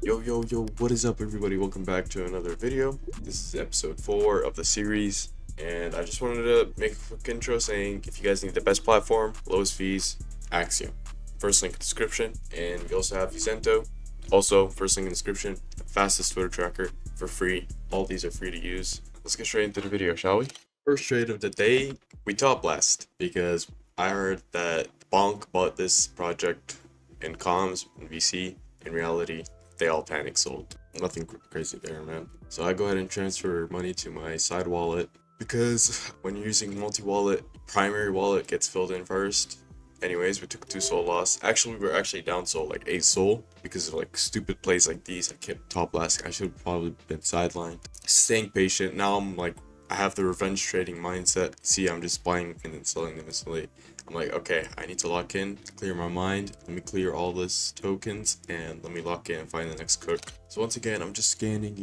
Yo, what is up, everybody? Welcome back to another video. This is episode 4 of the series, and I just wanted to make a quick intro saying if you guys need the best platform, lowest fees, Axiom. First link in the description, and we also have Vicento. Also, first link in the description, fastest Twitter tracker for free. All these are free to use. Let's get straight into the video, shall we? First trade of the day, we top blast because I heard that Bonk bought this project in comms and VC. In reality, they all panic sold. Nothing crazy there, man. So I go ahead and transfer money to my side wallet because when you're using multi-wallet, primary wallet gets filled in first. Anyways, we took 2 soul loss. Actually, we were actually down soul, like 8 soul, because of like stupid plays like these. I kept top blasting. I should have probably been sidelined. Staying patient. Now I'm like, I have the revenge trading mindset. See, I'm just buying and then selling them instantly. I'm like, okay, I need to lock in, clear my mind. Let me clear all this tokens and let me lock in and find the next cook. So once again, I'm just scanning,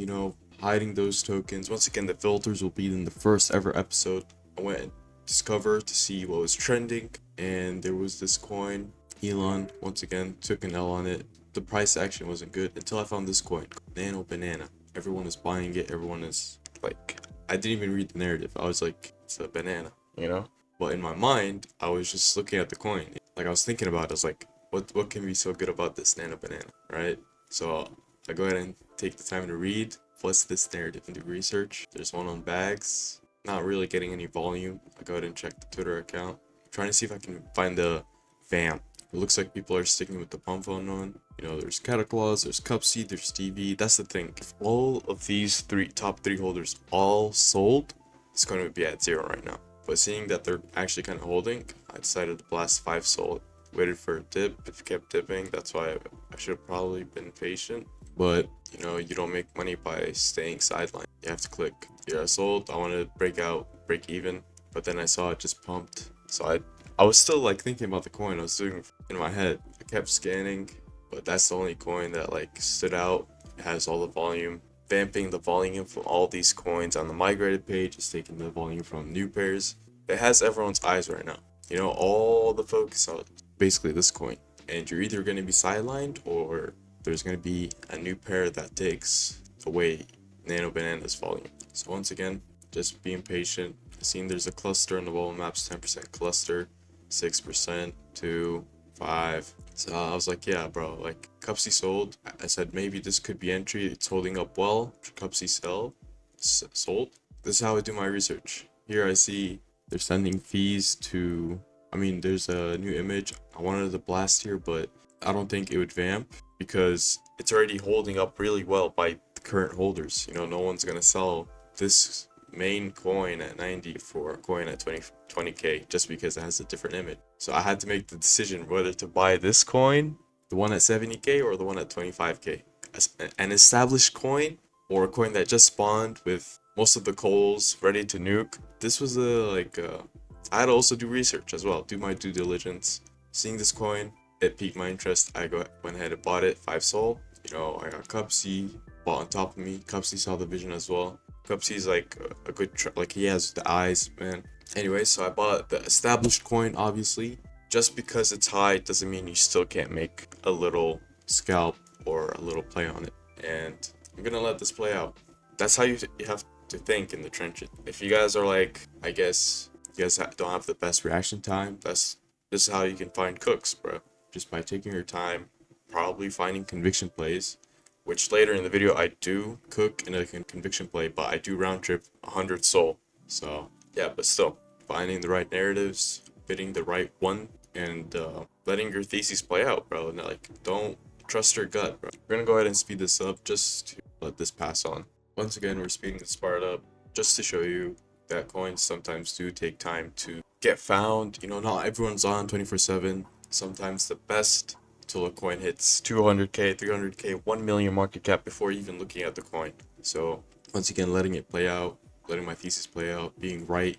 hiding those tokens. Once again, the filters will be in the first ever episode. I went and discovered to see what was trending, and there was this coin. Elon, once again, took an L on it. The price action wasn't good until I found this coin, Nano Banana. Everyone is buying it. Everyone is like, I didn't even read the narrative. I was like, it's a banana, But in my mind, I was just looking at the coin. Like, I was thinking about it. I was like, what can be so good about this Nano Banana, right? So I go ahead and take the time to read, plus this narrative and do research. There's one on bags. Not really getting any volume. I go ahead and check the Twitter account. Trying to see if I can find the vamp. It looks like people are sticking with the pump phone one. There's Cataclaws, there's Cupseed, there's TV. That's the thing. If all of these top three holders all sold, it's going to be at 0 right now. But seeing that they're actually kind of holding, I decided to blast 5 sold. Waited for a dip. If it kept dipping, that's why I should have probably been patient. But, you don't make money by staying sidelined. You have to click. Yeah, I sold. I wanted to break even. But then I saw it just pumped. So I was still like thinking about the coin. I was doing in my head. I kept scanning. But that's the only coin that like stood out. It has all the volume. Vamping the volume from all these coins on the migrated page is taking the volume from new pairs. It has everyone's eyes right now. All the focus on basically this coin. And you're either going to be sidelined or there's going to be a new pair that takes away Nano Banana's volume. So once again, just being patient. Seeing there's a cluster on the wall maps, 10% cluster, 6%, 2, 5. So I was like, yeah, bro, like Cupsy sold. I said maybe this could be entry. It's holding up well. Cupsy sold. This is how I do my research. Here I see they're sending fees to, there's a new image. I wanted to blast here, but I don't think it would vamp because it's already holding up really well by the current holders. No one's gonna sell this main coin at 90 for a coin at 20k just because it has a different image. So I had to make the decision whether to buy this coin, the one at 70k, or the one at 25k. An established coin or a coin that just spawned with most of the coals ready to nuke. This was I had to also do research as well, do my due diligence. Seeing this coin, it piqued my interest. I went ahead and bought it, 5 soul. I got Cupsy bought on top of me. Cupsy saw the vision as well. Cupsy's like a good, he has the eyes, man. Anyway, so I bought the established coin, obviously. Just because it's high doesn't mean you still can't make a little scalp or a little play on it. And I'm gonna let this play out. That's how you have to think in the trenches. If you guys are like, I guess you guys don't have the best reaction time, this is how you can find cooks, bro. Just by taking your time, probably finding conviction plays. Which later in the video I do cook in a conviction play, but I do round trip 100 soul. So yeah, but still finding the right narratives, fitting the right one, and letting your thesis play out, bro. And don't trust your gut, bro. We're gonna go ahead and speed this up just to let this pass on. Once again, we're speeding this part up just to show you that coins sometimes do take time to get found. Not everyone's on 24/7. Sometimes the best till a coin hits 200k, 300k, 1 million market cap before even looking at the coin. So once again, letting it play out, letting my thesis play out, being right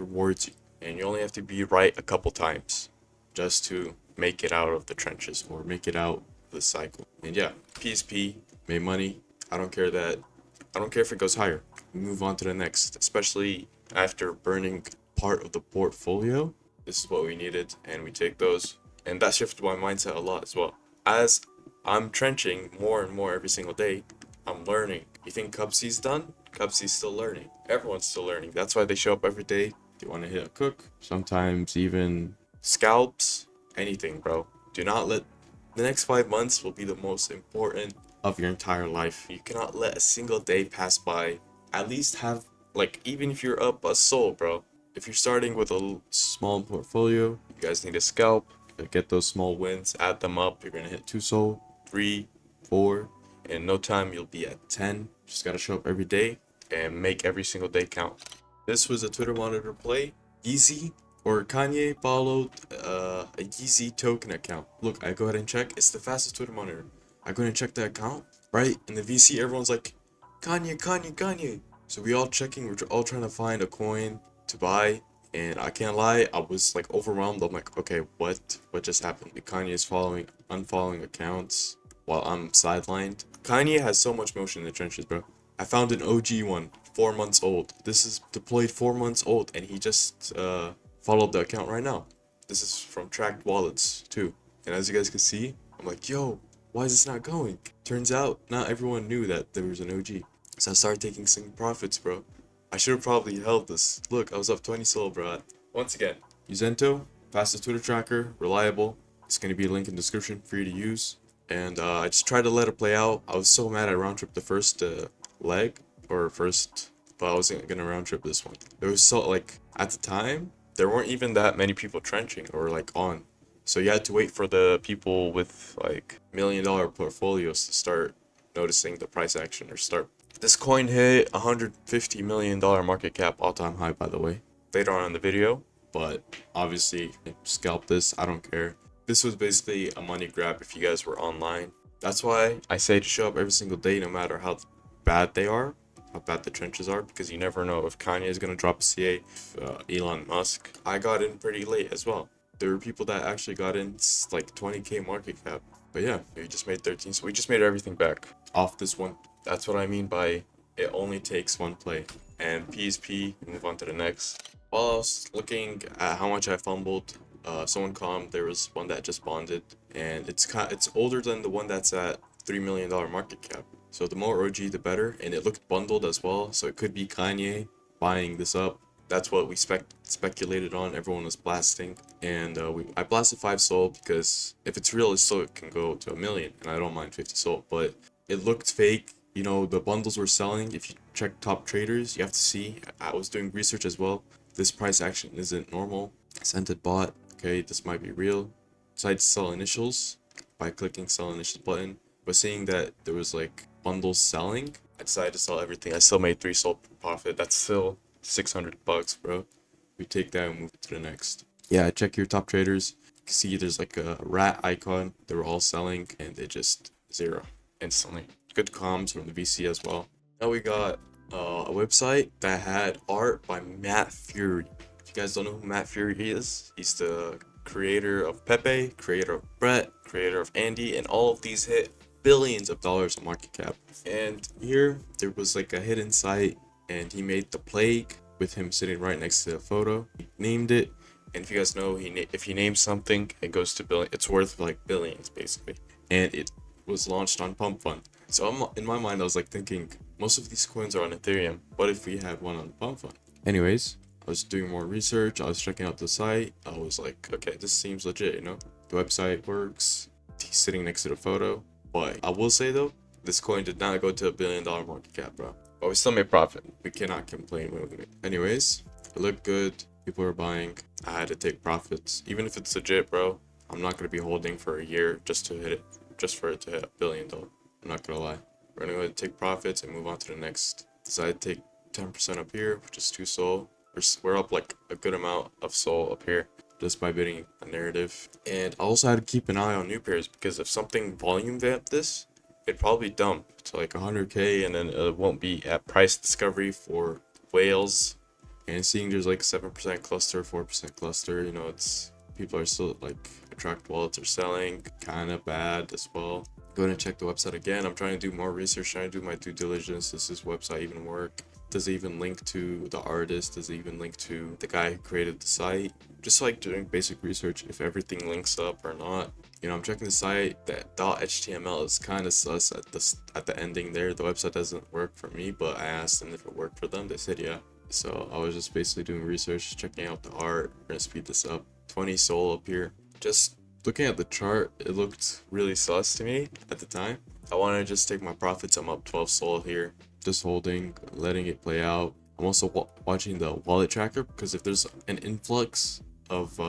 rewards you, and you only have to be right a couple times just to make it out of the trenches or make it out of the cycle. And yeah, PSP made money. I don't care if it goes higher. We move on to the next, especially after burning part of the portfolio. This is what we needed, and we take those. And that shifted my mindset a lot as well. As I'm trenching more and more every single day. I'm learning. You think Cubsy's done? Cubsy's still learning. Everyone's still learning. That's why they show up every day. They want to hit a cook. Sometimes even scalps. Anything, bro. Do not let the next 5 months will be the most important of your entire life. You cannot let a single day pass by. At least have, like, even if you're up a soul, bro. If you're starting with a small portfolio, you guys need a scalp. Get those small wins, add them up. You're gonna hit 2 soul, 3, 4. In no time, you'll be at 10. Just gotta show up every day and make every single day count. This was a Twitter monitor play. Yeezy or Kanye followed a Yeezy token account. Look, I go ahead and check. It's the fastest Twitter monitor. I go ahead and check the account, right? In the VC, everyone's like, Kanye, Kanye, Kanye. So we all checking. We're all trying to find a coin to buy. And I can't lie, I was like overwhelmed. I'm like, okay, what just happened? Kanye is unfollowing accounts while I'm sidelined. Kanye has so much motion in the trenches, bro. I found an OG one, 4 months old. This is deployed 4 months old, and he just followed the account right now. This is from tracked wallets too. And as you guys can see, I'm like, yo, why is this not going? Turns out not everyone knew that there was an OG. So I started taking some profits, bro. I should have probably held this. Look, I was up 20 soul, bro. Once again, Uzento, fastest Twitter tracker, reliable. It's going to be a link in the description for you to use. And I just tried to let it play out. I was so mad I round tripped the first leg, but I wasn't going to round trip this one. There was so, like, at the time, there weren't even that many people trenching or, like, on. So you had to wait for the people with, like, $1 million portfolios to start noticing the price action or start. This coin hit $150 million market cap, all-time high, by the way, later on in the video. But obviously, scalp this, I don't care. This was basically a money grab if you guys were online. That's why I say to show up every single day, no matter how bad they are, how bad the trenches are, because you never know if Kanye is going to drop a CA, Elon Musk. I got in pretty late as well. There were people that actually got in like 20k market cap. But yeah, we just made 13, so we just made everything back off this one. That's what I mean by it only takes one play. And P is P, move on to the next. While I was looking at how much I fumbled, someone commented there was one that just bonded, and it's older than the one that's at $3 million market cap. So the more OG, the better, and it looked bundled as well, so it could be Kanye buying this up. That's what we speculated on. Everyone was blasting, and I blasted 5 soul because if it's real, it can go to 1 million, and I don't mind 50 soul, but it looked fake. You know, the bundles were selling. If you check top traders, you have to see. I was doing research as well. This price action isn't normal. Scented bot. Okay, this might be real. Decided to sell initials by clicking sell initials button. But seeing that there was like bundles selling, I decided to sell everything. I still made 3 soul profit. That's still $600, bro. We take that and move to the next. Yeah, check your top traders. You can see there's like a rat icon. They were all selling, and they just zero instantly. Good comms from the VC as well. Now we got a website that had art by Matt Fury. If you guys don't know who Matt Fury is, he's the creator of Pepe, creator of Brett, creator of Andy, and all of these hit billions of dollars in market cap. And here there was like a hidden site, and he made the plague with him sitting right next to the photo. He named it, and if you guys know, if he names something, it goes to billion. It's worth like billions basically, and it was launched on Pump Fund. So in my mind, I was like thinking, most of these coins are on Ethereum. What if we had one on the Pump Fund? Anyways, I was doing more research. I was checking out the site. I was like, okay, this seems legit, you know? The website works. He's sitting next to the photo. But I will say though, this coin did not go to $1 billion market cap, bro. But we still made profit. We cannot complain with it. Anyways, it looked good. People were buying. I had to take profits. Even if it's legit, bro, I'm not going to be holding for a year just for it to hit $1 billion. I'm not gonna lie. We're gonna go ahead and take profits and move on to the next. Decided to take 10% up here, which is 2 soul. We're up like a good amount of soul up here just by bidding a narrative. And I also had to keep an eye on new pairs, because if something volume vamped this, it'd probably dump to like 100k, and then it won't be at price discovery for whales. And seeing there's like 7% cluster, 4% cluster, you know, it's people are still like attract wallets are selling kind of bad as well. Go ahead and check the website again. I'm trying to do more research, trying to do my due diligence. Does this website even work? Does it even link to the artist? Does it even link to the guy who created the site? Just like doing basic research if everything links up or not. You know, I'm checking the site. That .html is kind of sus at the ending there. The website doesn't work for me, but I asked them if it worked for them. They said yeah. So I was just basically doing research, checking out the art. We're gonna speed this up. 20 Sol up here. Just looking at the chart, it looked really sus to me at the time. I wanted to just take my profits. I'm up 12 Sol here. Just holding, letting it play out. I'm also watching the wallet tracker, because if there's an influx of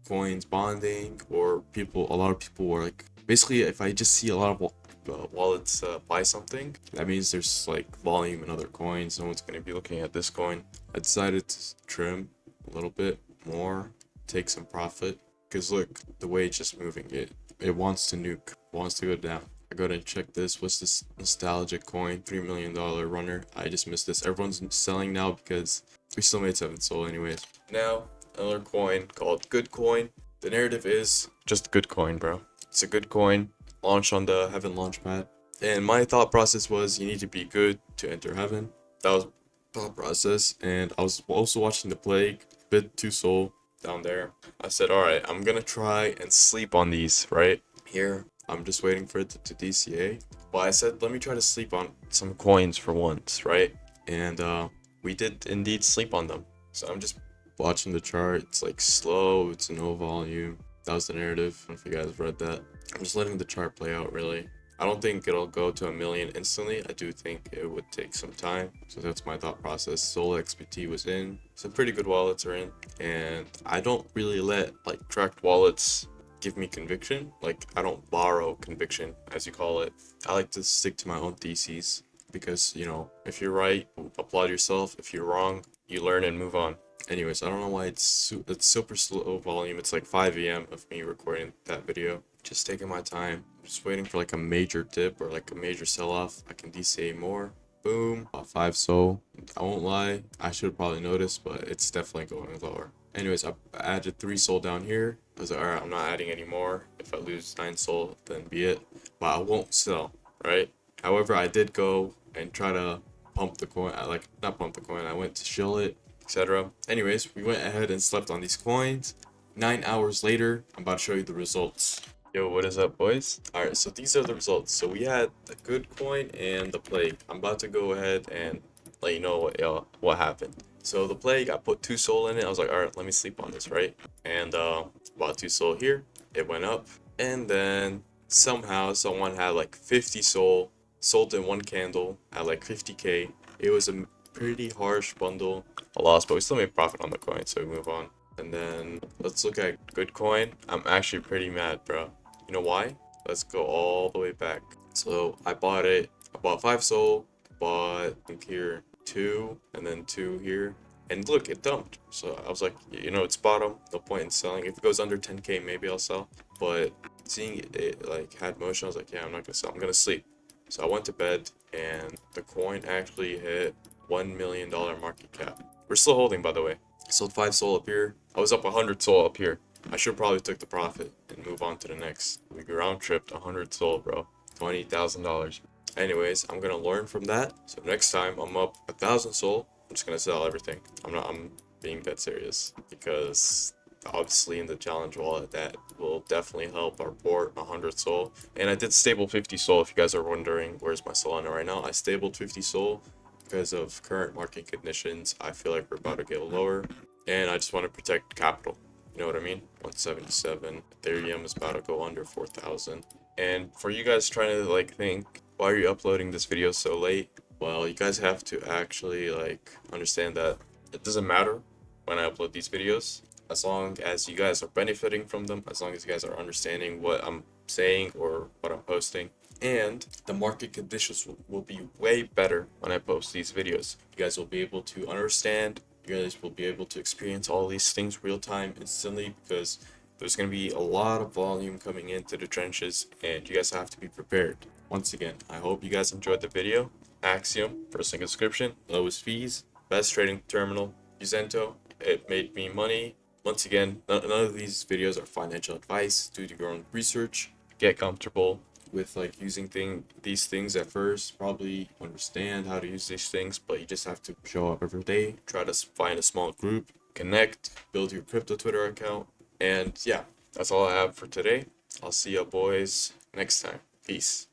coins bonding, or a lot of people were like, basically if I just see a lot of wallets buy something, that means there's like volume in other coins. No one's going to be looking at this coin. I decided to trim a little bit more, take some profit, because look, the way it's just moving, it wants to nuke, wants to go down. I go ahead and check this. What's this nostalgic coin? $3 million runner. I just missed this. Everyone's selling now because we still made 7 Sol anyways. Now, another coin called Good Coin. The narrative is just a good coin, bro. It's a good coin. Launched on the Heaven Launchpad. And my thought process was you need to be good to enter Heaven. That was thought process. And I was also watching the Plague. Bid 2 Sol down there. I said, alright, I'm gonna try and sleep on these right here. I'm just waiting for it to DCA. But I said, let me try to sleep on some coins for once, right? And we did indeed sleep on them. So I'm just watching the chart. It's like slow, it's no volume. That was the narrative. I don't know if you guys read that. I'm just letting the chart play out, really. I don't think it'll go to 1 million instantly. I do think it would take some time. So that's my thought process. Sol XBT was in. Some pretty good wallets are in. And I don't really let like tracked wallets give me conviction. Like, I don't borrow conviction, as you call it. I like to stick to my own theses, because, you know, if you're right, applaud yourself. If you're wrong, you learn and move on. Anyways, I don't know why it's super slow volume. It's like 5 a.m. of me recording that video. Just taking my time. Just waiting for like a major dip or like a major sell-off. I can DCA more. Boom. 5 Sol. I won't lie, I should probably notice, but it's definitely going lower. Anyways, I added 3 Sol down here. I was like, alright, I'm not adding any more. If I lose 9 Sol, then be it. But I won't sell, right? However, I did go and try to pump the coin. Not pump the coin, I went to shill it, etc. Anyways, we went ahead and slept on these coins. 9 hours later, I'm about to show you the results. Yo, what is up, boys? Alright, so these are the results. So we had the good coin and the Plague. I'm about to go ahead and let you know what happened. So the Plague, I put 2 Sol in it. I was like, alright, let me sleep on this, right? And about 2 Sol here. It went up. And then somehow someone had like 50 Sol, sold in 1 candle at like 50k. It was a pretty harsh bundle. A loss, but we still made profit on the coin, so we move on. And then let's look at good coin. I'm actually pretty mad, bro. You know why? Let's go all the way back. So I bought it. I bought 5 Sol. Bought, I think here, 2, and then 2 here. And look, it dumped. So I was like, you know, it's bottom. No point in selling. If it goes under 10k, maybe I'll sell. But seeing it like had motion, I was like, yeah, I'm not gonna sell. I'm gonna sleep. So I went to bed, and the coin actually hit $1 million market cap. We're still holding, by the way. I sold 5 Sol up here. I was up 100 Sol up here. I should probably took the profit and move on to the next. We round tripped 100 Sol, bro. $20,000. Anyways, I'm gonna learn from that. So next time I'm up 1,000 Sol, I'm just gonna sell everything. I'm being dead serious, because obviously in the challenge wallet that will definitely help our port 100 Sol. And I did stable 50 Sol. If you guys are wondering where's my Solana right now, I stabled 50 Sol because of current market conditions. I feel like we're about to get lower, and I just want to protect capital. You know what I mean? 177. Ethereum is about to go under 4,000. And for you guys trying to like think, why are you uploading this video so late? Well, you guys have to actually like understand that it doesn't matter when I upload these videos, as long as you guys are benefiting from them, as long as you guys are understanding what I'm saying or what I'm posting. And the market conditions will be way better when I post these videos. You guys will be able to understand. You guys will be able to experience all these things real time, instantly, because there's going to be a lot of volume coming into the trenches, and you guys have to be prepared. Once again, I hope you guys enjoyed the video. Axiom, first link in description, lowest fees, best trading terminal, Uzento, it made me money. Once again, none of these videos are financial advice. Do your own research, get comfortable, with like using these things at first. Probably understand how to use these things, but you just have to show up every day, try to find a small group, connect, build your crypto Twitter account, and yeah, that's all I have for today. I'll see you boys next time. Peace.